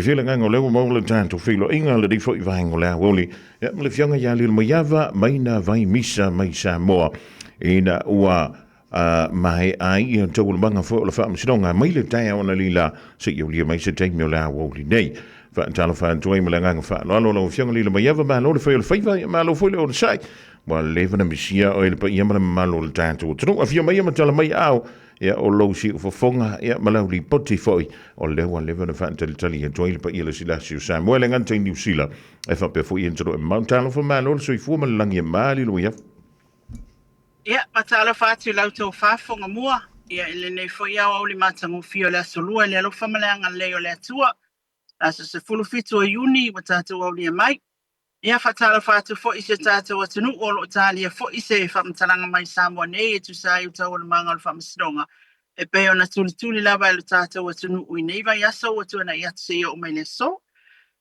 fila nga le mo le tanto filo inga le di foi vai ngola woli ya le fianga ya le moyava maina vai misa mai sa mo ina ua mai ai to le banga fo le fa msidonga mai le tai ona lila se yo le mai se tai me la woli nei fa tala fa to me nga fa lo fianga le moyava ba lo le foi le fai ma lo foi le sai wa leven na misia o le pa yema ma lo le tanto tro afia mai ma tala mai au ya o lo si fo fonga ya malauli poti foi o le wa leven fa tali e joile pa ile sila si Samuel ngan te New Zealand e fa pe foi intro Mount Talo for malo so i fu ma langi mali lo ya patala fa tu lau to fa fonga mua ya ile nei foi ya o le matango fio la solua le lo fa malanga le o le tua asa se fulu fitu o Juni wa tatu o le mai ia fatala fatu fo ise tata wa tunu o lo talia fo ise fa mtalanga mai Samoa nei tu sai uta o manga o fa msidonga e pe ona tuli lava lo tata wa tunu u nei va yaso wa tu na ia se o mai le so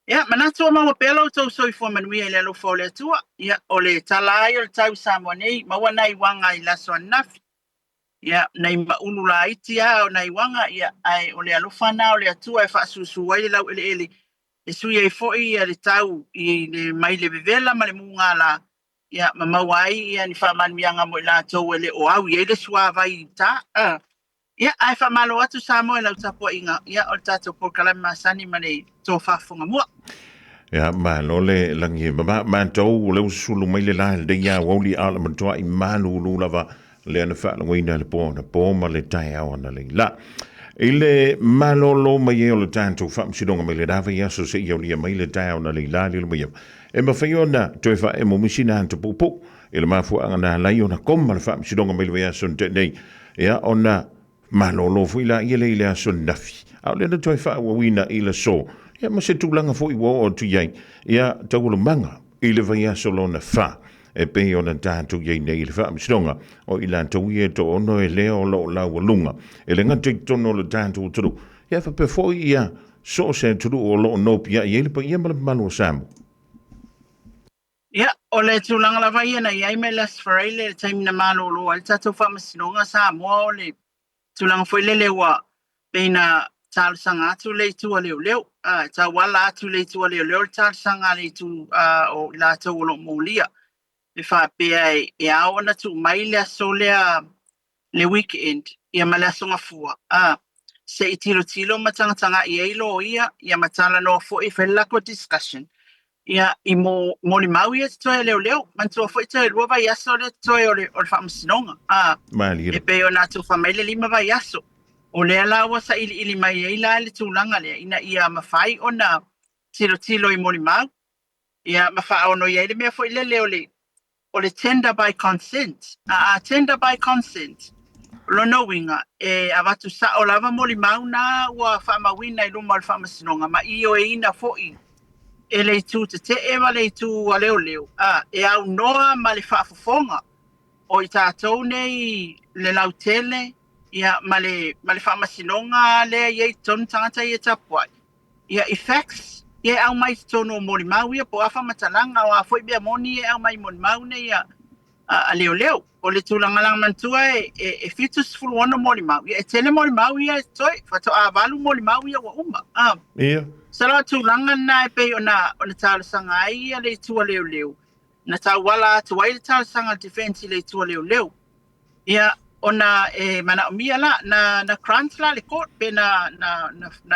ia manato ma wa pelo to so i fo manui le lo fo le tua ia o le talai o tau Samoa nei ma wa nai wanga i la so nafi ia nei ma ulu la itia o nai wanga ia ai o le alofana o le tua e fa susu wai lau ele e sui e foi e le tau i le mai le vevela ma le munga la ia mamawai ia ni whaman mianga mo i la tau e le o au i e le sua vai ta ia ai whamalo atu Samoa e lau tapo inga ia o tato por kalami masani ma le tō whafunga mua ya ma lo le langi ma tau le sulu mai le la le ya woli ala ma toa i manu lava le ana fa lo ina le po ma le tai ona le la ile malolo mai o le tanto fa msidonga mai le dava ya so se yo le mai le tai ona le la le mai e ma fa yona to fa e mo misina anto popo ile ma fu anga la yona kom ma fa msidonga mai le ya so nei ya ona malolo fu ila ile so nafi au le to fa wa wina ile so ya ma se tulanga fu i wo o tu yai ya tawulu manga ile va ya so lona fa e pe ona tanto ye nei le fa msidonga o ila to ye to ono e le o lo la lunga e le ngati tono le tanto tru ya fa pe fo ya so se tru o lo no pia ye le pa ye malo sam ya o le tulanga la vai na ye me las fraile le time na malo lo al tato fa msidonga sa mo le tulanga foi le wa pe na tal sanga tu le tu le ta wala tu le tu le tal sanga le tu o la to lo molia e fa pe e a ona tu mai le so le weekend ia mala songa fua se tilo matanga ilo ia matala no fo e fella ko discussion ia i mo li mau ia to leo man to fo te lo va ia so le to o fa msinonga e pe ona tu famile lima va ia so o le ala wa sa ili mai ila le tulanga le ina ia mafai ona tilo i mo li mau ia mafa ono ia le me fo ile leo le o le tender by consent. Tender by consent. Lono winga. Avatu sa o lava moli mauna wa whamawina i luma o whamasinonga. Ma iyo e ina fo'i. E le tu te ewa le tu a leo. E au noa ma le whaafofonga. O i tātou nei le lautele. Ia ma le whamasinonga le iei tonu tangata i e tapuai. Ia i facts. Ia au mai tono moli mau ia po afa matalanga o a foi bea moni ia au mai moli mau ne ia a leo o le tulanga lang mantua e fitus fulu ono moli mau ia e tele moli mau ia toi fato a valu moli mau ia wa uma ia sala tulanga na e pe ona tala sanga ia le tua leo na ta wala tu wai tala sanga defense le tua leo ia ona mana mia la na crunch la le court pe na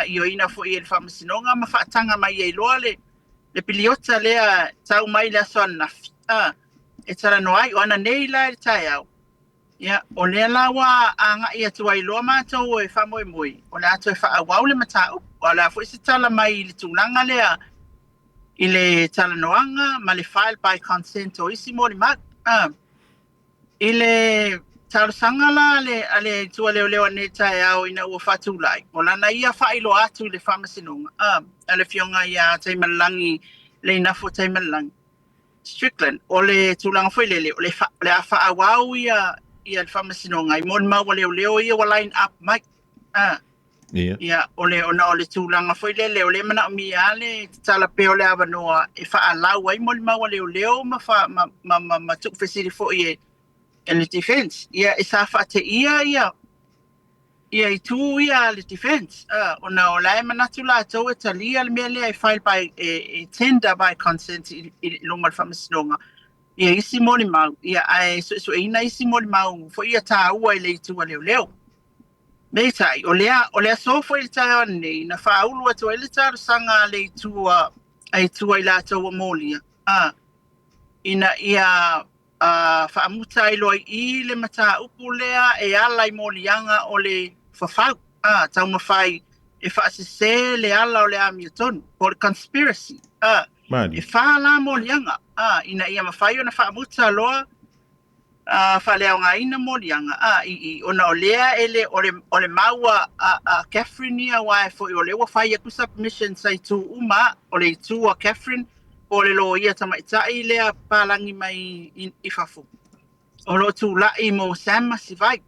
iyo ina fo i le famasinonga ma fatanga mai e loa le piliota le tau mai la so na e tara no ai ona nei la tai au ia o le la wa anga ia tu ai loa ma to e fa moi o la to fa wa le mata o la fo se tala mai le tulanga le i le tala noanga ma le file by consent o isi mo le ma ile tau sangala ale tua leo ne tai au ina ua fatulai. O lana ia whailo atu le whamasinonga. Ale fionga ia tai malangi le inafo tai malangi. Strickland, o le tulanga foi lele, o le a whaawau ia le whamasinonga. I mon maua leo ia wa line up mai. Ia o le tulanga foi lele, o le mana o mi ale tala peo le avanoa e whaalau ai mon maua leo ma tuk fesiri fo ie and the defense ia e sa fa te ia ia i tu ia le defense ona o lai manatu la tau e talia le mea lea file by tender by consent i longa le whamasinonga ia isi moli mau ia ai so ina isi moli mau fo ia tā ua i le itua leo me tai o lea so fo i tai nei na whaulu atu ele tāru sanga le itua ai tua i la tau molia ina ia whaamuta i loi i le mata upu lea e ala i molianga o le whawhau. Tau mawhai e whaasese le ala o le amia tonu. O le conspiracy. E whaala molianga. Ina ia mawhai o na whaamuta loa whaleo ngā ina molianga. Ona o lea ele o le maua Catherine ia wae fo i o lewa whai aku submission sai tu uma o le itua Catherine o le lo ia tamaitai lea palangi mai i whafu. O lo tu lai mo Sam Masivai.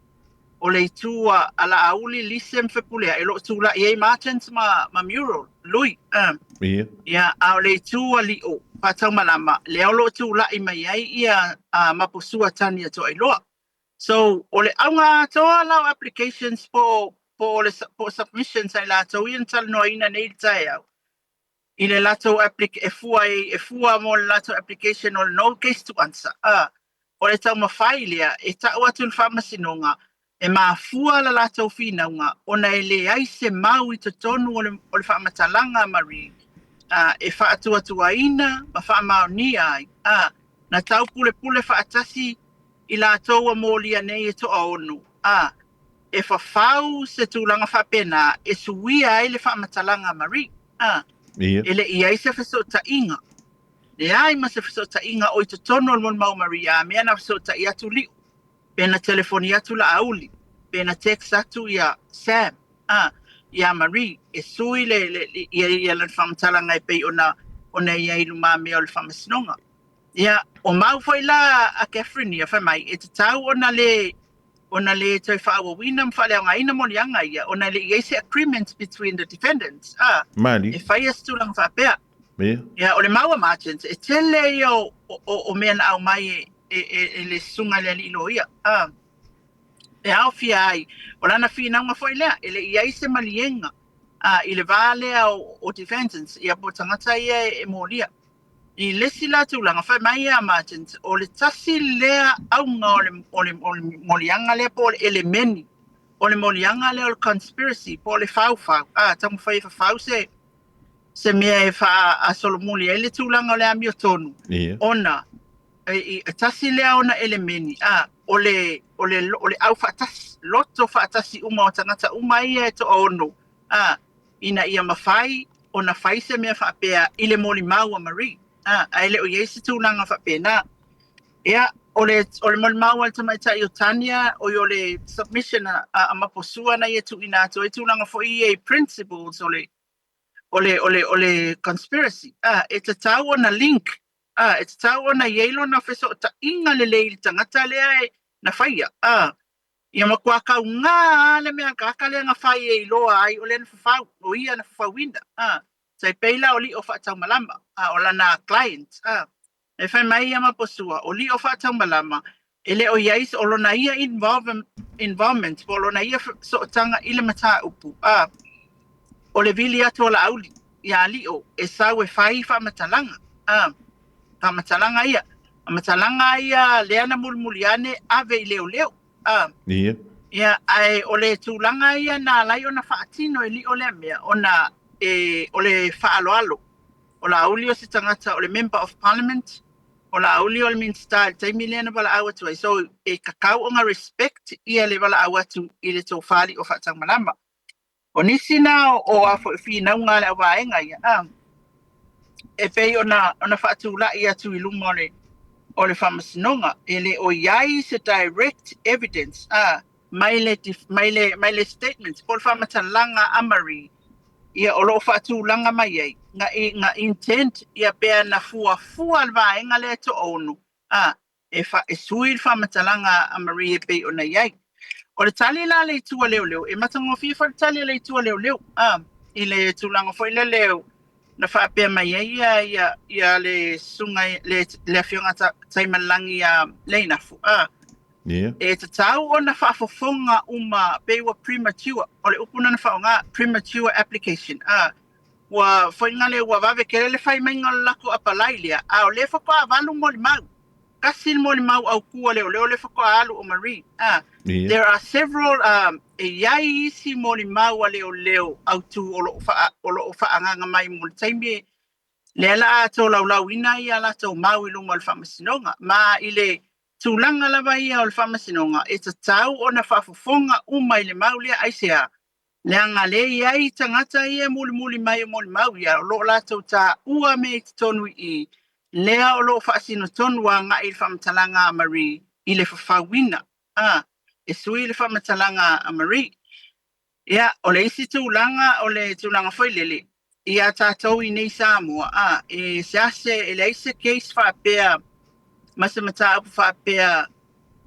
O le tua ala auli lisem whepulea. E lo tu lai e Martins ma mural. Lui. Ia a o le tua li o. Patau malama. Leo lo tu lai mai ai ia mapusua tani ato ai loa. So o le aunga toa lau applications po submissions ai la tau ian tal no ina nei tae au. I le lato e fua mo le lato application o no case to answer. O le tau mawhailia e tau atu le whamasinonga e mafua la lato whinaunga ona e le ai se mau I to tonu o le whamatalanga mari e whaatu atu aina ma whamaunia ai. Na tau pule whaatasi I lato a molia nei e toa onu. E whawhau se tūlanga whapena e suia ai le whamatalanga mari. Ele ia se feso ta inga. Le ai ma se feso ta inga o I to tono mon mau Maria me na feso ta ia tu li. Pena telefoni atu la auli. Pena text atu ia Sam. Ia Marie e sui le ia le whamtalanga e pei ona ia I luma me o le whamasinonga. Ia o mau foi la a Catherine ia whamai e te tau ona le toi whaawa wina mwhaleo ngā ina monianga ia ona le ia se agreement between the defendants. Mani. E whai astu lang whapea. Ia o le maua margins e tele ia o mea na au mai e le sunga le lilo ia. E au fia ai o lana whina nga foi lea e le ia se malienga. I le vale o defendants ia po tangata ia e molia. I lesi la tūlanga whai mai a margins o le tasi lea au ngā o le molianga lea po le elemeni. O le molianga lea o le conspiracy po le whau. Tamu whai whau se mea e wha a solomuli e le tūlanga o le amio tonu. Ona, e tasi lea ona elemeni. O le au whaatasi, loto whaatasi uma o tangata uma ia e to ono. Ina ia mawhai, ona whai se mea whaapea I le moli mau a Marie. Ai le o iesi tūlanga whaapena. Ia, o le moli mau al tamaita I o Tania, o le submission a maposua na ia tu inato, e tūlanga fo I principles o le conspiracy. E te tau ona link. E te tau ona yeilo na feso ta inga le leili tangata lea na whaia. Ia makua kau ngā le mea kaka lea ngā whaia I loa ai o le na whawhau, o ia na whawhawinda. Sai peila o li o whaatau malama, o lana client. E whai mai ia maposua, o li o whaatau malama, e le o iais o lona ia involvement, o lona ia so tanga I le mata upu. O le vili atu o la auli, ia li o, e sau e whai whamatalanga. Whamatalanga ia. Whamatalanga ia leana mulmuliane ave I leo. Ia, ai o le tūlanga ia na lai o na whaatino e li o le mea, o le whaaloalo. O la auli o se tangata o le Member of Parliament, o la auli o le Minsta, e taimi leana wala au atu ai. So, e kakau o nga respect ia le wala au atu I le tō whali o whaatang malama. O nisi na o afo whina unga le awaenga ia. E pei ona whaatula I atu I luma o le whamasinonga. E le o iai se direct evidence. Mai le statements. Po le whamatalanga amari. Ia o lo whaatulanga mai ai. Nga intent ia pea na fua le waenga le to onu. E sui le whamatalanga amari e pei ona iai. O le tali la le tua leo. E matango fifa le tali le tua leo. I le tūlanga foi le leo. Na whaapea mai ia le sunga le fionga taimalangi leinafu. Ia. E te tau o na whaafofonga uma pewa premature, o le upuna na whaonga premature application. Wa whaingale wa wawe kere le whai mai ngalo lako apalailia, o le whakoa avalu mo le mau. Kasil mo le mau au kua leo le whakoa alu o Marie. Ia. There are several e iai isi mo le mau a leo au tu o lo whaanganga mai mo le taimi le ala ato lau ina ia la tau mau i lunga o le whamasinonga. Ma i le tūlanga lava ia o le whamasinonga, e ta tau o na whafofonga umai le mau lea aisea. Le anga le iai tangata ia muli mai o muli mau ia o lo la tau ta ua me te tonu i lea o lo whaasino tonu a ngā i le whamatalanga a Marie i le whawina. E sui le whamatalanga a Marie. Ia, o le isi tūlanga o le tūlanga whailele. Ia tātou i nei Samoa, e sease e le ise case whaapea, masa mata apu whaapea,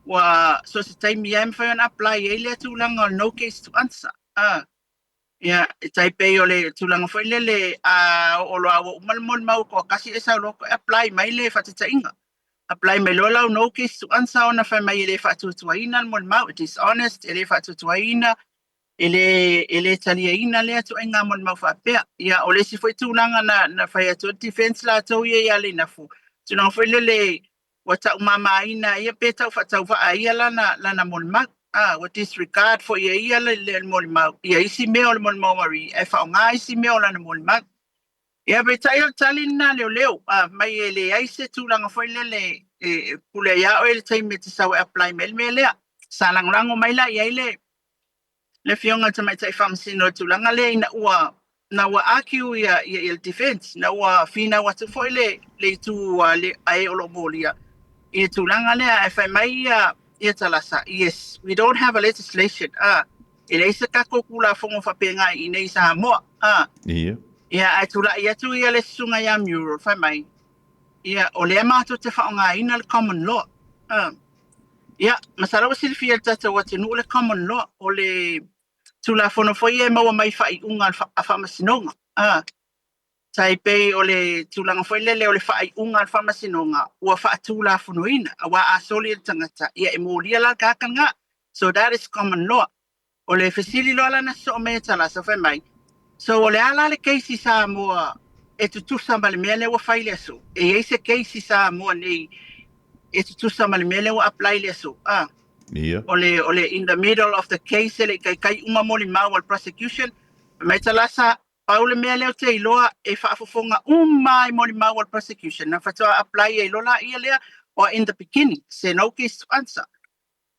wa so se taimi ia mwhai on apply e lea tūlanga o no case to answer. Ia, e taipei o le tūlanga whailele, o lo awa umalmol mau ko kasi e sa loko apply mai le whatatainga. Apply mai lo lau no case to answer ona whai mai e le whatutuaina mol mau, dishonest, e le whatutuaina, ele talia ina le atu ainga mon mau whapea. Ia o le si foi tūlanga na whai atu defense la tau ia le na fu. Tūnanga foi le wata umama ina ia petau whatau wha ia lana mon mau. What disregard for ia le mon mau. Ia isi meo le mon mau Marie. E whaonga isi meo lana mon mau. Ia betai o talina leo. Mai e le aise tūlanga foi le pule ia o ele taime te sawe apply me lea. Salangrango mai la ia le fionga te mai tai whamasino tūlanga le na ua akiu ia il defense, na ua whina watu foi le tu le ae olo molia. I tūlanga le e whai mai ia talasa. Yes, we don't have a legislation. E le isa kako kula fongo whapenga i nei Samoa. Ia. Ia ai tūla ia tu ia le sunga ia mural, whai mai. Ia o le amatu te whaonga ina le common law. Ia, masarawa silfia tata wate nu le common law o le tula fono foi e maua mai whai unga a whamasinonga. Taipei o le tūlanga foi lele o le whai unga a whamasinonga ua whaatula fono ina a wa a soli e tangata ia e mōria la kākanga. So that is common law. O le whesili loa lana so o mea tala sa whai mai. So o le ala le keisi sa mua e tutusa ma le mea le ua whai le aso. E eise keisi sa mua nei e tutusa ma le mea le ua apply le aso. Ia. Ole in the middle of the case ele kai uma moli mau al prosecution mai talasa paule me leo te iloa e whaafofonga umai moli mau al prosecution na whatoa apply e ilola ia lea or in the beginning se no case to answer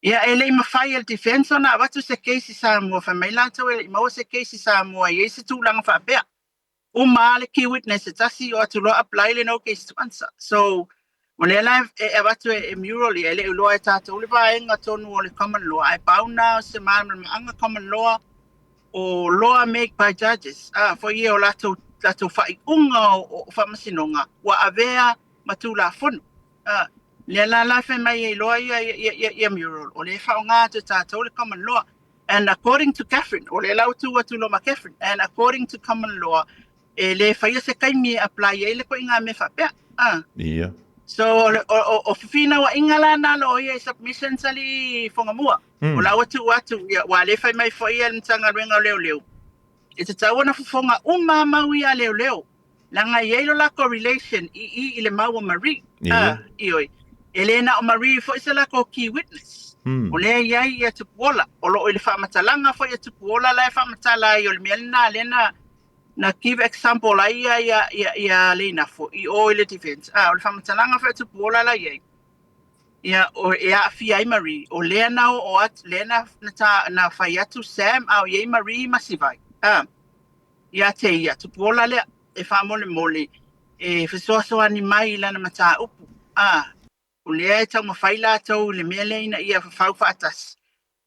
ia ele ima whai al defense ona watu se case sa mua whamai lanto ele ima se case sa mua i se tūlanga whaapea le key witness e tasi o atu loa apply le no case to answer so when they live e watu e mural e le uloa e tātou le vaenga tonu o le common law ai pauna se anga common law o law make by judges for ye o lato whai unga o whamasinonga wa avea matula fono le la fe mai e loa ia mural o le whaonga te tātou le common law and according to Catherine o le lautu watu lo ma Catherine and according to common law e le whaia se kaimi apply e le ko inga me whapea Ia. so o fina wa ingala na lo ia submission sali fonga mua o la watu wa le fai mai foi el tanga renga leo e te tawana fonga uma mau ia leo langa yelo la correlation i le mau Marie ioi Elena o Marie foi sala ko key witness o le ia tu pola o lo ile fa matalanga foi tu pola la fa matala i o le melna lena na give example la ia lena fo i o ile defense o le whamatalanga wha tu pola la ia o ia fia i Marie o lena o at lena na whai atu Sam au ia Marie masivai ia te ia tu pola lea e wha e whasoasoa ni mai lana mata upu o lea e tau mawhai la tau le mea leina ia whau whaatas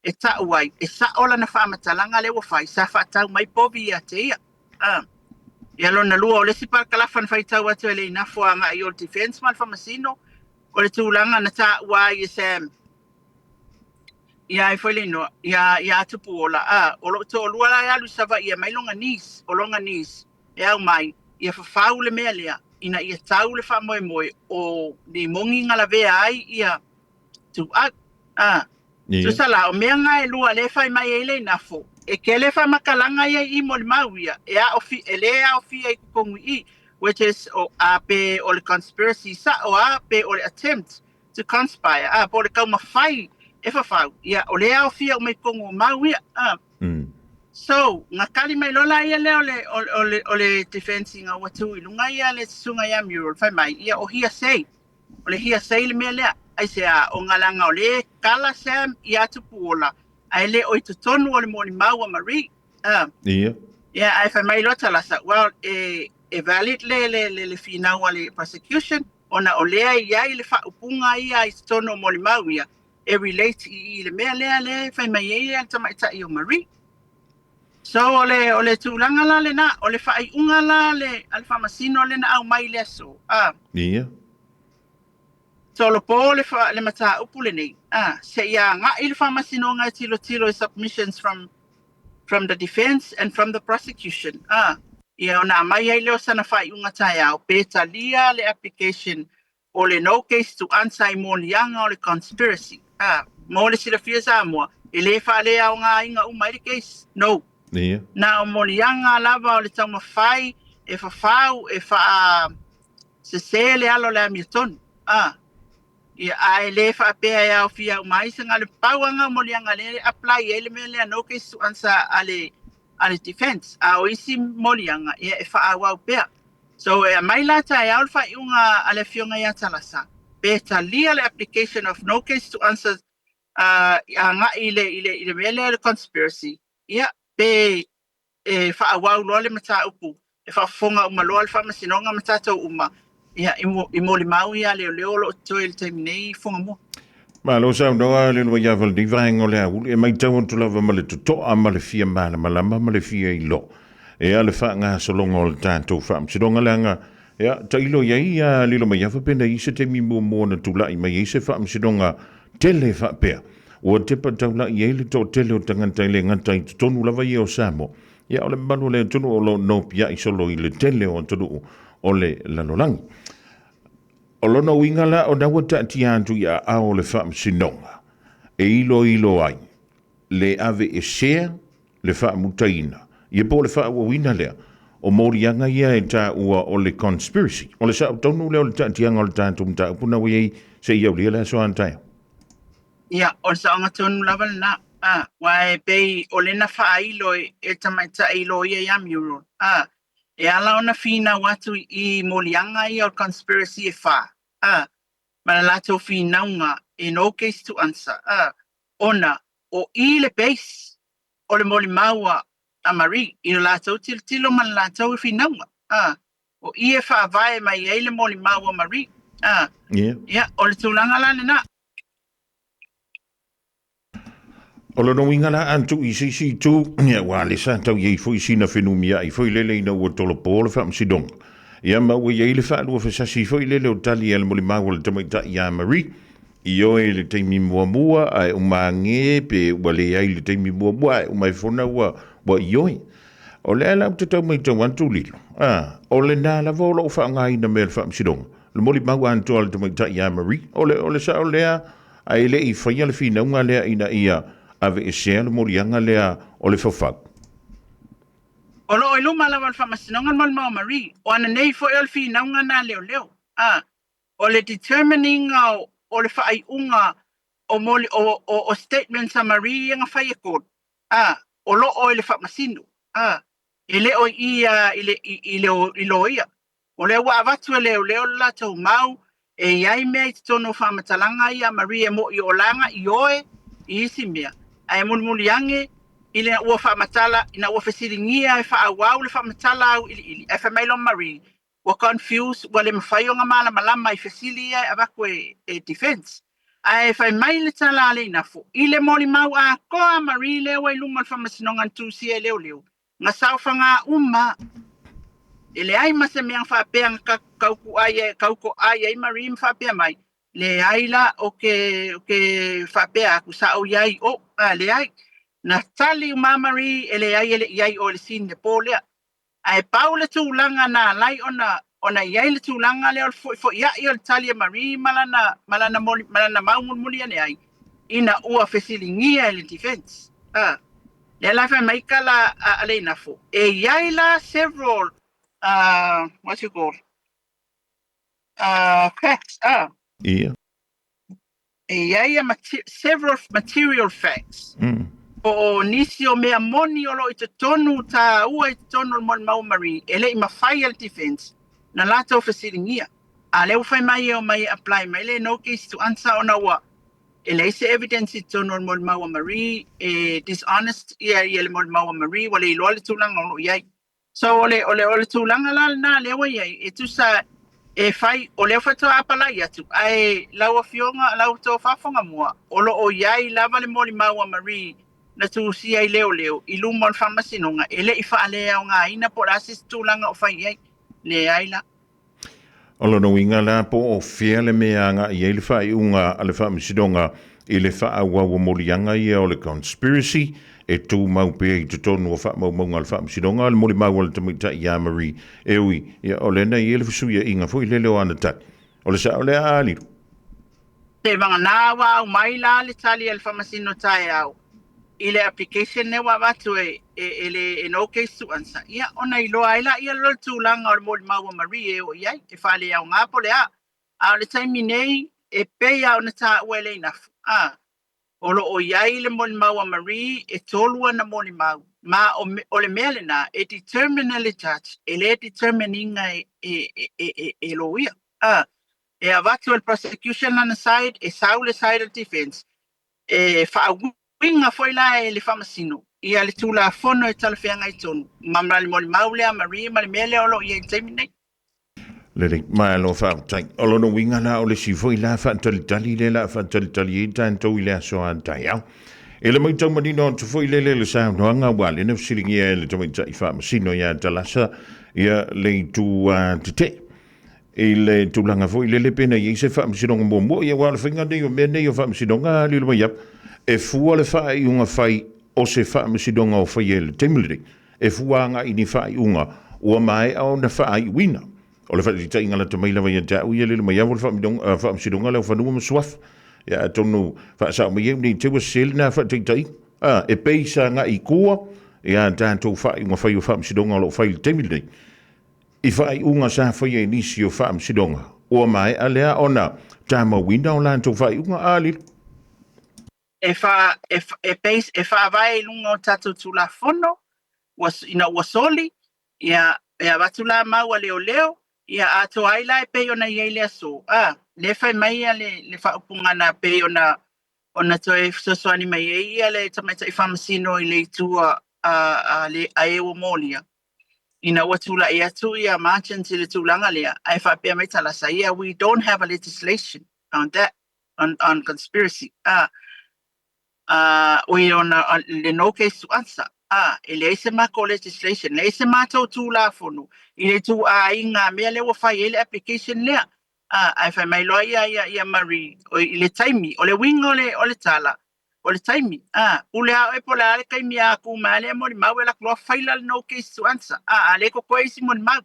e ta uai e sa ola na whamatalanga le wa whai sa whaatau mai povi ia te ia ia lona lua o le sipa kalafan fai tau atu ele ina fo anga i o defense mal famasino o le tūlanga na ta ua i Sam ia e foi le no ia tupu ola o lo to lua la alu sava ia mai longa nis o longa nis e au mai ia fafau le mea lea ina ia tau le wha moe o ni mongi ngala vea ai ia tu So sala o mea ngai lua le fai mai ele na fo. E ke le fai makalanga ia I mo le mauia. E a ofi, e le a ofi e kongu I, which is o a pe o le conspiracy sa o a pe o le attempt to conspire. Po le kauma fai e fa fau. Ia o le a ofi o me kongu mauia. So, nga kali mai lola ia le o le defense nga watu I lunga ia le sunga ia mural fai mai. Ia o hia sei. O le hia sei le mea lea. Ai se a o ngalanga o le kala Sam I atu puola. Ai le o I tutonu o le moni maua Marie. Ia, ai fai mai lota lasa. Well, e valid le finau a le prosecution. Ona o lea I le whaupunga ia I tutonu o moni mau ia. E relate I le mea lea le fai mai ia le tamaita I o Marie. So o le tūlanga la le na, o le whai unga la le alfamasino le na au mai le so. So lo po le mata upu le nei. Se ia nga I le whamasino ngai tilo submissions from the defense and from the prosecution. Ia ona mai ai leo sana whai unga tai au. Peta lia le application o le no case to answer I mo lianga o le conspiracy. Mo le sila fia sa mua. E le wha le au ngā inga umai le case. No. Na o molianga lava o le tau mawhai e whawhau e wha se le alo le amiatonu. Ia ai le wha pēa e au fia umai sa ngā le pauanga molianga le apply e le mea lea no case to answer ale defense. O isi molianga ia e wha au pēa. So e mai lata e au le wha iunga ale fionga ia talasa. Pēta lia le application of no case to answer nga I le mea lea le conspiracy. Ia pe e whaawau loa le mata upu, e whaafonga uma loa le whamasinonga mata tau uma, ia I mo le mau ia leo lo toi le taimi nei fonga mua. Ma lo sa noa le lo ia val di vaenga le au, e mai tau tu lava ma le tuto a ma le fia mana, ma lama ma le fia I lo. E a le wha ngā salonga o le tātou whamasinonga le anga, ia ta ilo ia lilo mai awa pena I se taimi mua na tula I mai I se whamasinonga tele whapea. O te pataula I ele tō tele o tangata I le ngata I tonu lava I o Samo. Ia o le malu le tonu o lo no pia I solo I le tele o tonu o le lalolangi. O lona winga la o nawa taati antu ia a o le whaamsinonga. E ilo ai. Le ave e sea le whaamutaina. Ia po le whaawawina lea. O morianga ia e tā ua o le conspiracy. O le sa tonu le o le taati anga o le tātu mta upuna wei se iau lia le so antai. Ia, o sa onga tonu lava na, wae pei o le na whailo e tamaita ilo ia ia mural. E ala ona fina watu I molianga I o conspiracy e wha. Mana lato fina unga e no case to answer. Ona, o I le base o le moli maua a Marie, I no lato tilo mana lato fina unga. O I e wha vai mai e le moli maua Marie. Ia, o le tūlanga la na. O lo no winga la antu I si tu ia wa le sa tau ye foi sina fenumia I foi lele ina o tolo polo fa msidong ia ma we ye le fa lo fa si foi lele o tali el moli ma wal tamaita ia Marie io e le taimi mua ai o mange pe wale ai le taimi mua o mai fona wa io o le ala te tau mai tau antu lilo o le na la volo fa ngai na mel fa msidong le moli ma wa antu al tamaita ia Marie o le sa o le ai le I fa le fina nga le ina ia ave e sea le morianga lea o le whawhau. O lo ilu mala wal whamasinongan mal mau Marie, o ana nei fo el fi naunga na leo. O le determining o le whaai unga o moli o statements a Marie nga whai e kod. O lo o le whamasino. E le o I lo ia. O le wa avatu e leo la tau mau, e iai mea I tono whamatalanga ia Marie e mo I o langa I oe I isi mea. Ai mulmuliange I le ua whaamatala ina ua whesiringia e whaawau le whaamatala au ili. E whamailo Marie, ua confused, ua le mawhai o ngā malama I whesili e avaku e defense. Ai whai le tala ale inafo. I le moli mau a koa Marie leo e luma le whamasinongan tūsi e leo. Ngā sauwhanga E le ai mase meang whapea kauko ai ai Marie mwhapea mai. Le ai la o ke whapea aku sa o iai o le ai. Na tali Marie e le ai iai o le sine po lea. Ai pau le tūlanga na lai ona iai le tūlanga leo fo iai o le tali Marie malana maumulmuli ane ai. ina ua fesilingia le defense. Le la fa mai kala ale nafo. E yaila several what you call facts. Ia. E yaia several material facts. O nisi o mea moni o lo i te tonu ta ua i te tonu mon maumari ele i mawhai al defense na lato fesilingia. A leo fai mai o mai apply mai le no case to answer ona ua. Ele se evidence i tonu mon maumari e dishonest ia le mon maumari wale i loa le tulanga o iai. So ole tulanga la na lewa iai e tu sa e fai o leo fato apala ia tu ai lau fionga lau to fafonga mua olo o iai lava le moli maumari na tu si ai leo i lumon famasinonga ele i faalea o ngā ina po rasis tūlanga o whai ai le aila. Olo no inga la po o fia le mea nga i ele whai unga ale whamisidonga i le wha awawa molianga i o le conspiracy e tū mau pia i te tonu o wha mau maunga le whamisidonga le moli mau ale tamita i amari ewi i o le nei ele whasuia inga fo i lele o ana tak o le sa o le aaliru. Te vanga nā wā au mai la le tali al whamasino tae au. Ile application ne wa watu ele no case to answer. Ia ona i loa ila ia lo tūlanga o le moli maua mari e o iai e whale au ngā pole a. A le taimi nei e pei au na tā uele inafu. Olo o iai le moli maua mari e tolua na moli mau. Ma o le mea le nā e determine le judge. E le determininga e lo ia. E a watu el prosecution on the side e sau le side of defense. E wha winga foi la e le famasino. Ia le tula fono e talawhianga i tonu. Mamra le moli maulea, maria, ma le mele olo i e taimi nei. Le mai alo whao tai. Olo no winga la o le si foi la whaantalitali le la whaantalitali e tāntou i le aso a tai au. E le mai tau manino tu foi le sa noanga wale na fsiringi e le tau i famasino ia talasa ia le tu te te. E le tūlanga foi le pena i se whaamasinonga mua ia wale whainga nei o mea nei o whaamasinonga li mai ap. E fua le whai unga whai o se whaamasidonga o whai e le temiliri. E fua nga ini whai unga ua mai au na whai wina. O le whai ta inga la tamaila vai a tau ia le mai au le whaamasidonga leo whanua masuaf. Ia tonu whaasau mai ni tewa sel na whai tai. E peisa nga i kua. Ia tātou whai unga whai o whaamasidonga o whai le temiliri. I whai unga sa whai e nisi o whaamasidonga. Ua mai a lea ona tāma wina o lantou whai unga āliru. E fa vai lungo tatu tula fono was wasoli ya batula mau leo ya ato aila e pe ona yele so le fa mai le fa upunga na pe ona to e so ani mai ia le tamata I famasino I le tua le aewo molia ina watula ia tu ia marching to le tulanga le ai fa pe mai tala sa ia we don't have a legislation on that on conspiracy we on le no case to answer. Ele se mako legislation, le se mato tu la fonu. Ile tu inga mea le wafai ele application lea. Ai fai mai loa ia mari, o ile taimi, o le wing o le tala, o le taimi. Ule a e pola ale kai mia ku male mo mau e la kloa faila le no case to answer. Ale ko koe si mon mau.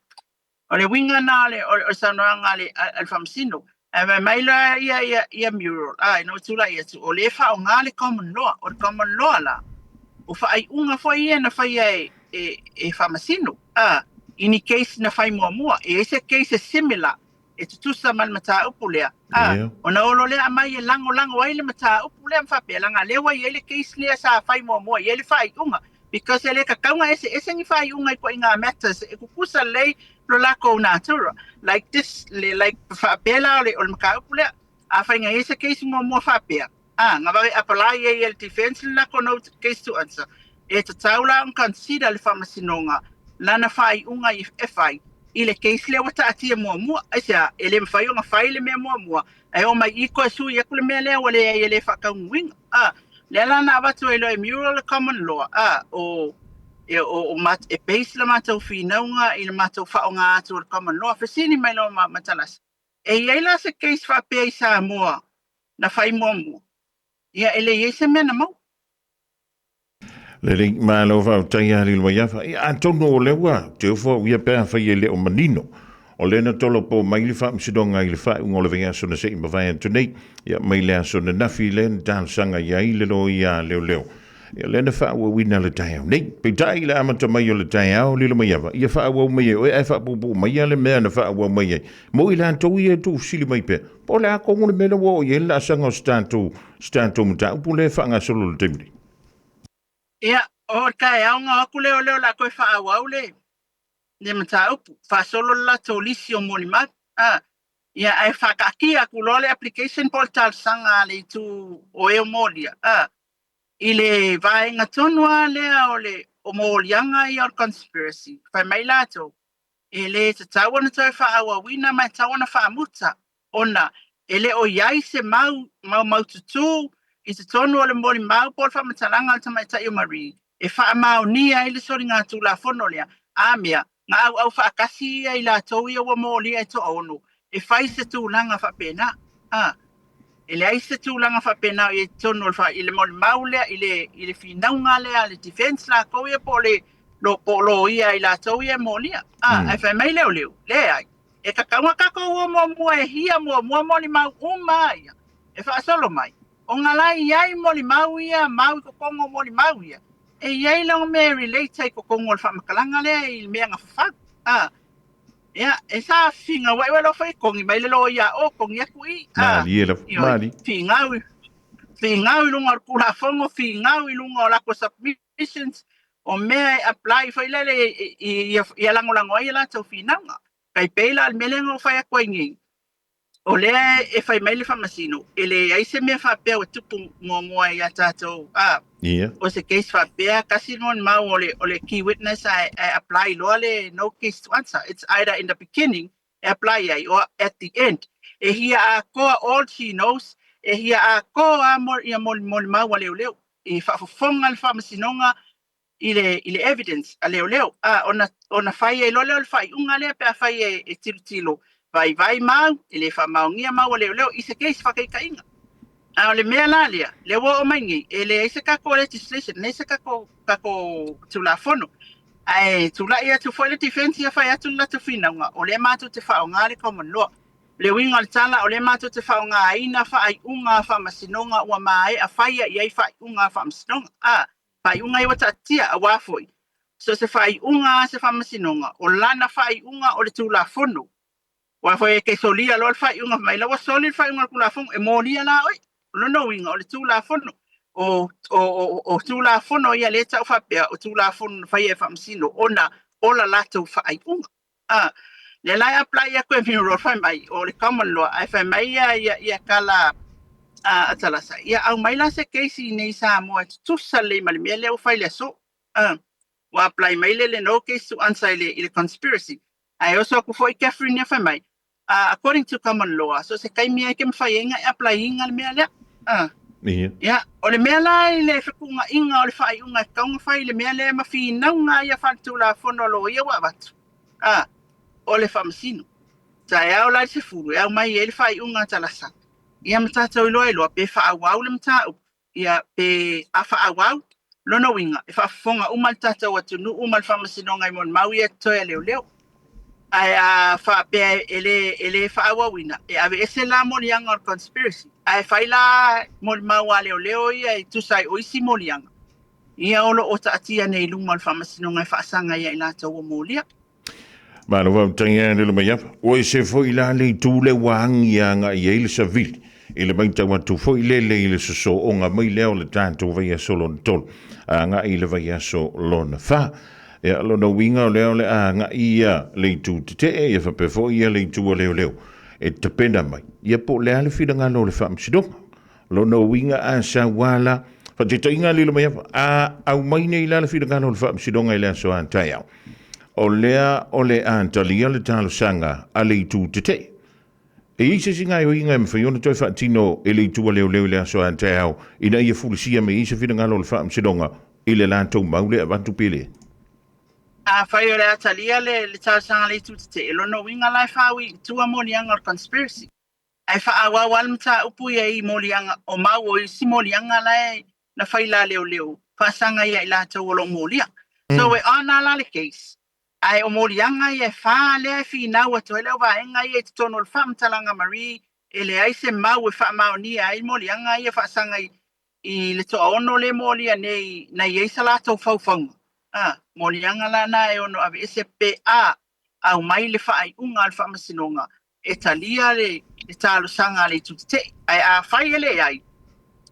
O le winga na le o sanoanga le alfamsino. Ai mai loa ia mural. No tula ia tu. O le fa o ngale common law, o common law la. O fa ai unga fo ia na fai e famasino. Ini case na fai mua. E ese case similar. E tutusa mal mata upulea. Ona olo lea mai e lango ai le mata upulea mfape. Langa lewa i ele case lea sa fai mua. I ele fai unga. Because ele ka kaunga ese ni fai unga I ko inga matters. E kukusa lei lo lako natura. Like this, like fapela o le maka upulea. A fai nga ese case mua fapea. Nga wai apply e el defense lako no case to answer. E ta taula ang consider le famasinonga. Lana fai unga I fai. Ile case le wata atia mua. Asia, ele mfai o mafai le mea mua. Ai o mai iko su ia kule mea lea wale ele whakaunwinga. Le lana watu e loe mural common law. O mat e base la matau whinaunga I le matau whaonga atu o common law. Fasini mai lo matalas. E iaila se case whapea I sa mua. Na whai mua. Ia ele iese mea na mau. Le ring malo va tai ali lo ia fa a tono o lewa te fo ia pe fa ile o manino o lena tolo po mai le whaamsidonga i le whaunga o le vea so na se ima vai antu nei, ia mai lea so na nafi len tāl sanga ia i le lo ia leo leo. Ia lena whaua wina le tai au nei, pe tai le amata mai o le tai au li le mai awa, ia whaua mai e, o e whaapupu mai le mea na whaua mai e, mo i lan tau ia tu sili mai pe, po le a kongu le mena wo i e la sanga o stanto muta, upu le whaanga solo le temri. Ia, o kai au ngā aku leo leo la koe whaau le. Ne mata upu, whasolo la tō lisi o moni mat. Ia, ai whakaki aku lo le application portal sanga le tu o eo molia. I le vaenga tonua lea o le o molianga i or conspiracy. Whai mai lato. E le te tawana tau whaau wina mai tawana whaamuta. Ona, e le o iai se mau tutu. I te tonu o le moli mau pol whamatalanga o tamai tai o mari. E whaamau nia i le sori ngā tūla whono lea. Amea, ngā au whaakasi i la tau i o moli e to ono. E whai se tūlanga whapena. E le ai se tūlanga whapena i tonu i le moli mau lea, i le whinaunga lea, le defense la kou ia po le lo ia i la tau i e moli. E whai mai leo lea ai. E kakaunga kakou o mua e hia mua moli mau ia. E wha solo mai. O ngā lai iai moli mau ia, mau i kokongo moli mau ia. E iai lango me relate ai kokongo le whamakalanga lea i mea ngā whawhak. Ia, e sa whinga wai lo whai kongi mai le lo ia o kongi aku i. Mali e la, mali. Whingau i lunga o kura whongo, whingau i lunga o lako submissions, o mea e apply whai lele i alangolango ai la tau whinaunga. Kai peila al melenga o whai a koe ngi. O lea e whai mai le whamasino, e le aise mea whapea o tupu mua i a tātou. O se case whapea, kasi mon mau o le key witness I apply loa le no case to answer. It's either in the beginning, apply ai, or at the end. E hia a koa all she knows, e hia a koa ia moli mau a leo. E whafonga le whamasinonga i le evidence a leo. Ona whai e lo leo le whai unga lea pe a whai e tilo. Vai mau, i le whamaungia mau a leo, i se case whakaikainga. O le mea la lea, le wa o maingi, e le eise kako legislation, le eise kako tula whono. Ai, tula ia tu foi le defense ia whai atu la tu whinaunga, o le mātu te whaonga le common law. Le winga le tala, o le mātu te whaonga aina whai unga whamasinonga ua mai a whaia iai whai unga whamasinonga. Whai unga iwa tatia a wafoi. So se whai unga se whamasinonga, o lana whai unga o le tula whono. Wa foi ke solia lo fai unga mai la wa soli fai unga kula fong e molia la oi lo no winga o le tula fono o tula fono ia le tau fa pe o tula fono fai e famsino ona ola la tau fai unga le la apply ya ko mi ro fai mai o le common law ai fai mai ia kala atala sa ia au mai la se case nei sa mo tu sale mal me le o fai le so wa apply mai le no case to answer le conspiracy ai oso ko foi Catherine ya fai mai according to common law, so se kai mea ke mwhaienga e applying al mea lea. Ia, o le mea la i le whikunga inga o le whai unga e kaunga whai le mea lea mawhinaunga ia whantu la whono ia wawatu. O le whamasino. Ta e au lai se furu, e au mai e le whai unga talasa. Ia matatau iloa iloa, pe whaawau le matau. Ia pe a whaawau, lono winga, e whaafonga umal tatau atu nu umal whamasino ngai mon mau ia toia leo. Ai fa pe ele fa wawina e ave ese la molianga or conspiracy ai faila mol mawale leo ia tu sai o isi molianga ia olo o tatia nei lumal famasino ngai fa sanga ia ina to molia ma no vamos tanga le mai o se foi la le tu le wang ia nga ia se vil ele mai tau tu foi le so onga mai leo le tanto vai solo tol nga ile vai so lona fa e alo no winga o leo le nga ia le tu te e fa pe fo ia le tu o leo e te pena mai ia po le ale fida nga lo le fam sidonga lo no winga a sa wala fa te inga le mai au mai nei la le fida nga lo le fam sidonga ile so antaya o le antalia le talo sanga a le tu te e ise singa o inga me fa yona toi fa tino e le tu o leo le so antaya ina ia fulisia me ise fida nga lo le fam sidonga ile la to maule avantu pele whai o le atalia le tausanga le tutite e lono winga lai whawi tua molianga o conspiracy. Ai whaawa walmta upu ia i molianga o mau o isi molianga lai na whaila leo. Whaasanga ia i la tau olo molia. So we ana la le case. ai o molianga e fa le fi na wa to le va enga e tono le fam talanga mari ele ai se mau e fa mau ni ai molianga e fa sanga I le to ono le molia nei na ye sala to fau fau molianga la na e ono ave se pe au mai le fa ai unga al fa masinonga e talia le talo sanga le tutte ai a fai ele ai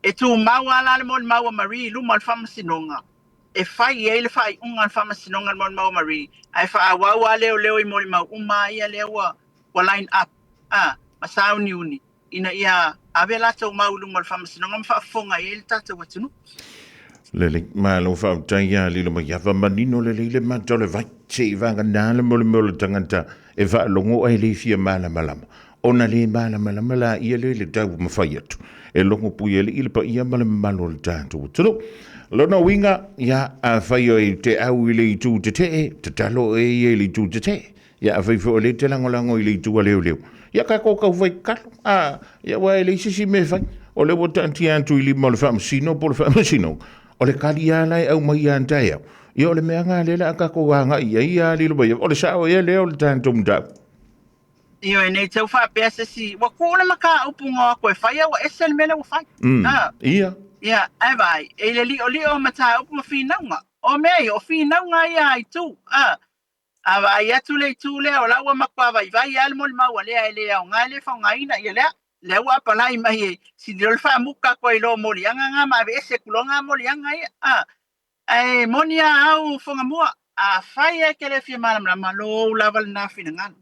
e tu mau ala le mon mau mari lu mal fa masinonga e fai ele fai unga al fa masinonga mon mau mari ai fa wa wa leo I mol mau uma ia lewa wa line up masau ni uni ina ia ave la tau mau lu mal fa masinonga ma fa fonga ele tata watunu le ma lo fa taya li lo ma ya va manino le ma tole vai che va ngana le mo tanganta e va longo ai le fia mala malama ona le mala malama la ia le tau ma fa yetu e longo pu ile pa ia mala malo le tanto tulo lo no winga ya a fa yo te au ile tu te talo e ile tu te ya fa fo le te lango ile tu le ya ka ko vai ka ya wa ile si me fa o le botanti antu ile mo le fam sino por fam sino o le kali ala au mai antai ia o le mea ngā lela ka ko wanga ia lilo bai o le sao ia leo le tanto mda io e nei tau fa pesa si wa ko le maka upunga ko e fai wa esel mele wa fai ia ai vai e le li o mata upu fina nga o me o fina nga ia ai tu vai atu le o la wa makwa vai al mol ma wa le o nga le fa nga ina ia le wa palai mai si le fa muka ko ilo moli nga ma be se kulonga moli nga ia ai monia au fonga mua fai e ke le fi malam la malo laval na finangan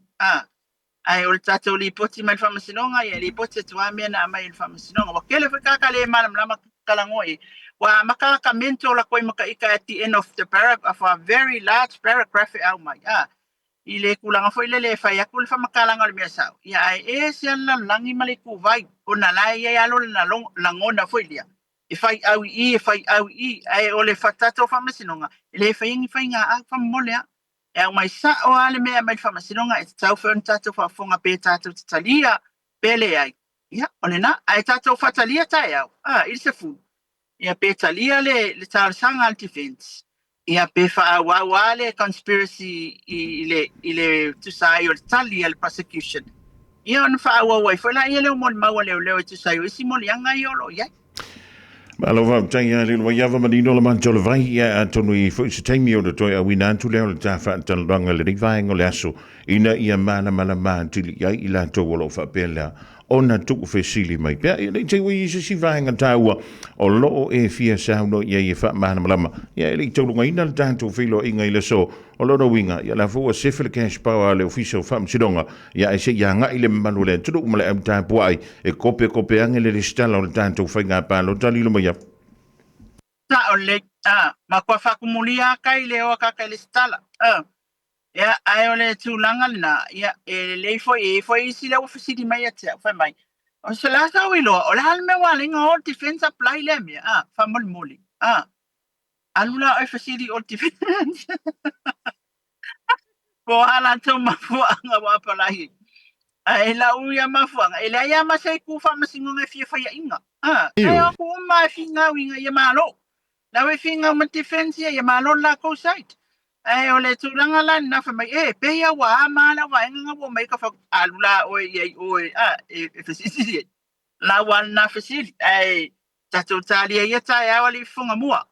ai ol tato li poti mal famasinonga ia li poti tu amena mai il famasinonga wa kele fa ka le malam la kalangoi wa makaka mento la koi maka ika at the end of the paragraph a very large paragraph au mai ile kulanga foi le fa ya kul fa makalanga le mesa ya e se la langi male ku vai ona la ya lo na langona foi lia e fai au I ai ole fatato fa masinonga le fa inga fa molea e mai sa o ale me mai fa masinonga e tau fa tato fa fonga pe tato talia pele ai ya ole na ai tato fa talia tai au il se fu ia pe talia le tal sanga al defense ia pe fa wale conspiracy ile tu sai o talia al prosecution ia on fa wa fa la ia le mon ma le tu sai o simol yanga yolo ya Malo va tanya le wa yava manino le mancho le vai ia tonu I fo se taimi o to ia wina tu le ta fa tan langa le vai ngole aso ina ia mana ma tili ia ila to wo fa pela ona tu fe sili mai pe le te wi si vai ngata wa o lo e fia sa no ia fa mana malama ia le to lunga ina tanto filo inga ile so o lo winga ia la fo se fe cash power le official fam sidonga ia se ia nga ile manu le tu male am ta puai e kope angele le stala o tanto fa nga pa lo tali lo mai ta ole ma kwa fa kumulia kai le o ka le stala ya ai ole tu langal na ya le fo isi le ofisi di mai ya fa mai o se la sa wilo o la me wale ngo defense apply le me fa mol moli alula o ofisi di o defense ko ala to ma fu nga wa palai ai la u ya ma fu ai la ya ma sai ku fa masingo nge fi fa ya inga ai ko ma fi nga winga ya malo la we fi nga ma defense ya malo la ko site ai ole tu langa la na fa mai pe ya wa ma la wa nga wo mai ka fa alula o ofisi la wa na ofisi ai ta totali ya ta ya wali funga mua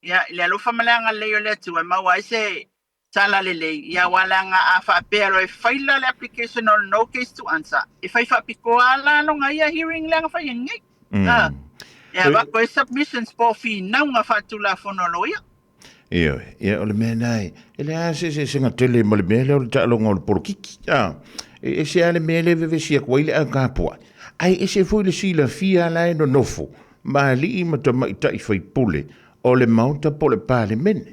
ya le lo fa malanga le yo le tu ma wa se tala lele ya walanga afa pero e faila le application or no case to answer if I fa piko ala no nga ya hearing lang fa yin ya ba ko submissions po fi na nga fa tula fono loya ia ole me nai ele a se nga tele mo le me le ta lo ngol por kiki e se ale me le ve si ko ile a ka po ai e se foi le si la fia la no nofo ma li ma ta mai ta I fai pule o le mauta po le pale men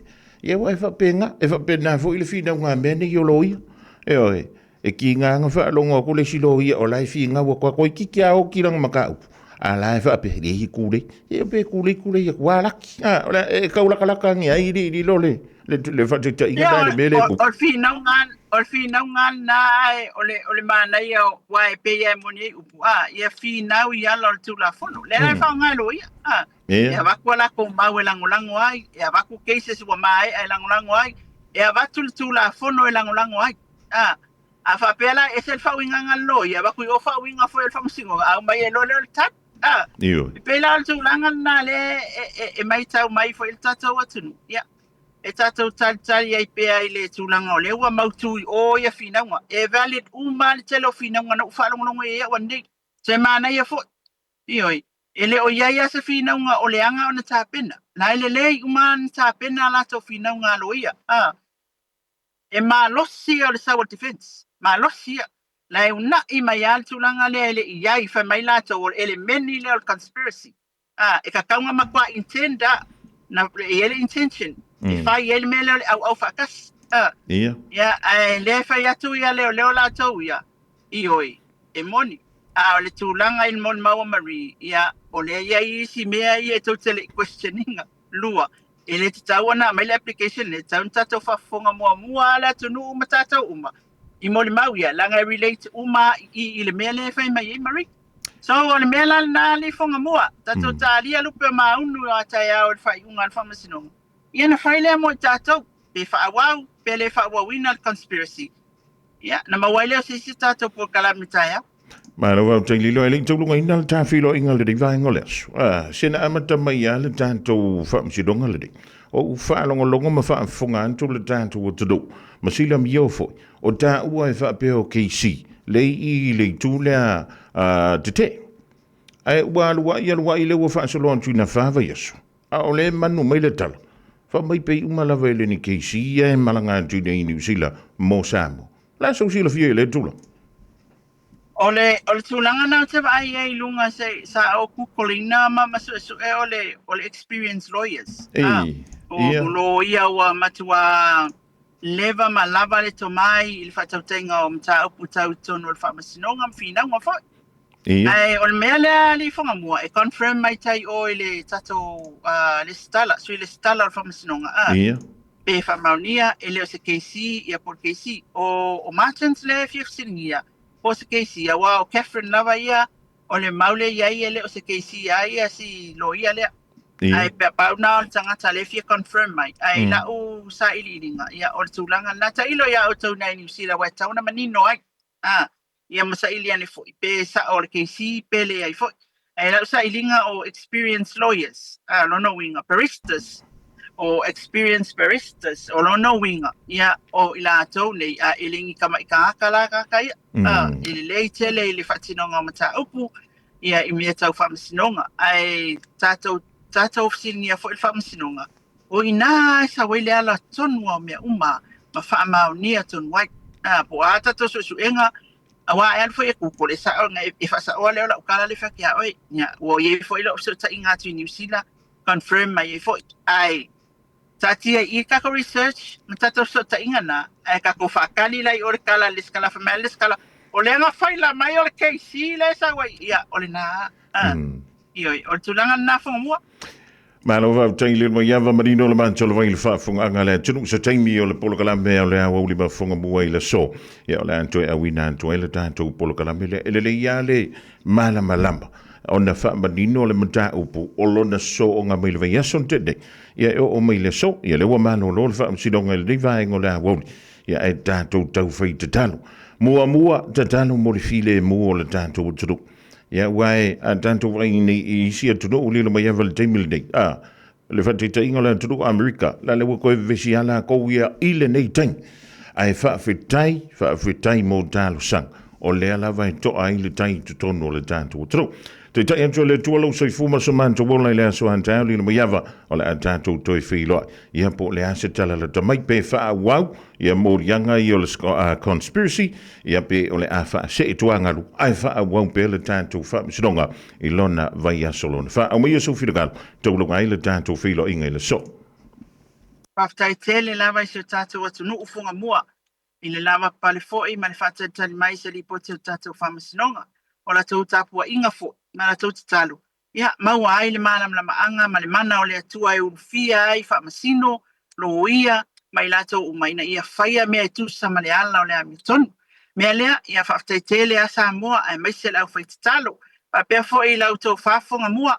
ia wa fa pena fo ile fina nga mene yo loia e ki nga fa longo ko le silo ia o lai fi nga wa ko ki kia o ki lang maka ala fa pe le ku le e pe ku le ia wala ola e ka ula kala ngi ai di lole le fa te inga le mele ko o fi na nai ole mana ia wa e pe ia moni upu ia fi na ia lo tu la fono le fa nga lo ia va ko la ko ma we lango ai ia va ku cases wa mai ai lango ai e avatul tu la fono e lango ai a fa pela e sel fa winga ngalo ia ba ku o fa winga fo el fa musingo a mai e lo le tat Io. pela tu langa na le e mai tau mai fo el tato watu ia e tato tal ia pe ai le tu langa le wa mautu o ia fina wa e valid uma le telo fina wa no fa longo e wandi semana ia fo ioi ele o ia se fina nga o le anga ona tapena la ele le uman tapena la to fina nga lo ia e malosi o le Civil Defense malosi la una i mai altu langa le ele ia i fa mai la to ele meni le conspiracy e ka kaunga makwa intenda na ele intention e fa ele mele au fakas Ia. ya le fa ya tu ya le la to ya ioi e moni o le tūlanga il mon maua mari ia o le ia i si mea i e tau tele questioninga lua e le tau ana mai le application le tau tatou whafonga mua la tunu uma tatou uma i mo le mau ia langa relate uma i le mea le whai mai i mari so o le mea la na le fonga mua tatou tālia lupe maunu a tai au le whai unga le whamasinonga ia na whai le mo tatou pe whaawau pe le whaawawina conspiracy ia na mawaile o sisi tatou po kalamitai au Ma lo wa te lilo ele tu lunga ina ta filo inga le vai ngoles. Sina amata mai ya le tanto fa si donga le. O fa longo ma fa fonga antu le tanto o tudo. Ma sila mi fo. O ta ua fa pe o KC. Le I le tu le te. Ai wa i le wa fa so lon tu na fa va yeso. O le manu mai le tala. Fa mai pe uma la vele ni KC e malanga tu nei New Zealand mo samo. La so sila fie le tu. Ole tulanga na te vai ai lunga se sa o kukolina ma masu e ole experienced lawyers. O lo ia wa matua leva ma lava le tomai il fa tautenga o mta upu tau tonu il fa masinonga mfina ngwa fa. Ai ole mele ali fonga mua e confirm mai tai o ile tato le stala so ile stala il fa masinonga. Pe fa maunia ele o se KC ia por KC o merchants le fifsinia. O se keisi a wa o Catherine lava ia o le maule ia ele o se keisi ia si lo ia le ai pe pa na o tangata le fia confirm mai ai la o sa iliringa ia o tulanga na ta ilo ia o tau nei New Zealand wa tau na manino ai ia masa iliane foi pe sa o le keisi pe le ai foi ai la sa ilinga o experienced lawyers no winga baristas o experienced baristas o no winga ia o ila tau nei a ilingi kama ikakala kaka ia ili le tele ili fatinonga mata upu ia imia tau whamasinonga ai tātou fsinia fo il whamasinonga o ina sa wele ala tonu au mea uma ma whamau nia tonu wai po a tātou suenga awa e alfo e kukole sa o ngai e whasa oa leo la ukala le whakia oi o ye fo ilo so ta inga tu New Zealand confirm mai e fo ai tatia I kako research matato so ta inga na ai kako whakali lai o le kala le skala whamea le skala o le anga whaila mai o le keisi le sa wai ia o le nā ioi o le tulanga nā whonga mua Ma lo va tai le mai ava marino le mancho le vai le fa funga anga le tunu se taimi o le polo kalame o le awa uli ba funga mua I le so ia o le anto e awina anto e le tanto polo kalame le ia le mala malamba ona fa marino le mata upu o lona so o nga mai le vai ason tede ia o mai le so ia le wa mano lo le fa msidonga le vai ngo le awa ia e tanto tau fai te talo mua te talo mo le file mua o le tanto tunu ia wai a tanto vai ni isi atu no uli mai aval taimil nei le fate tainga la tu America la le ko vesiala ko ia ile nei tang ai fa fitai mo talo sang o le ala vai to ai le tai tu tono le tanto tru te tai anto le tu lo so fuma so man to wona le so anta le mai ava o le tanto to fi lo ia po le ase tala le mai pe fa wow ia mo yanga I o le conspiracy ia pe o le afa se tuanga lu ai fa wow pe le tanto fa sinonga I lona vai asolon fa o mai so fi legal to lo ai le tanto fi lo inga le so paftai tele lava I se tatou atu nu ufunga mua I le lava pale foi ma le fata tali mai se li pote tatou whamasinonga o la tau tapua inga fo ma la tau tatalu ia maua ai le malam la maanga ma le mana o le atua e urufia ai whamasino lo ia mai lato umaina ia whaia mea tu sa ma le ala o le amitonu mea lea ia whaftai tele a sa mua ai mai se lau whai tatalo pa pia fo I lau tau whafonga mua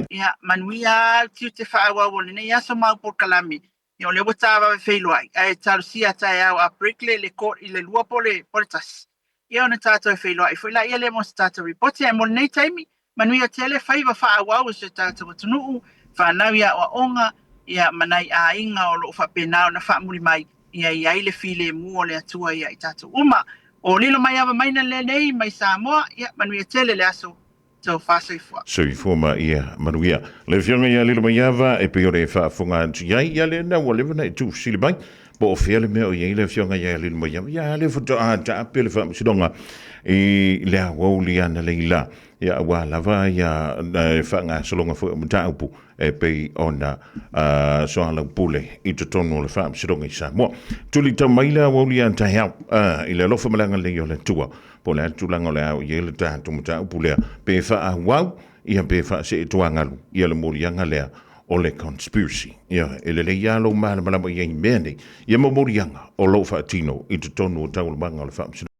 ia manuia tiu te whaawa wole nei aso mau por kalami Yo le wata va whailoai. E taru sia tai au a brickley le court I le lua pole tas. Ia ona tātou whailoai. Whaila ia le mos tātou ripoti. E mole nei taimi. Manuia tele whaiva wha awau se tātou tunuu. Whanau ia o onga. Ia manai a inga o lo whapenao na whamuri mai. Ia le file mua le atua ia I tātou uma. O lilo mai awa maina le nei mai Samoa. Ia manuia tele le aso. So whasoifua. Soifua ia manuia. Le fionga ia lilo mai ava e pe ore whaafunga iai ia le na walewa na tu sili mai. Po o fele me o iai le fionga ia lilo mai ava. Ia le foto a ta pe le whaamisidonga. I le awau li ana le ila. Ia wa lava ia whanga salonga fo mta upu e pe ona soala pule I te tonu le whaamisidonga I Samoa. Tuli ta maila awau li ana ta hau. I le lofa malanga le o le tua. Po le tulanga le au ia le tātu mta upu lea. Pe wha awau ia pe wha se tuangalu. Ia le morianga lea o le conspiracy. Ia ele le ia lo malama ia I mea nei. Ia mo morianga o lo wha tino I te tonu o tau le manga o le whaamisidonga.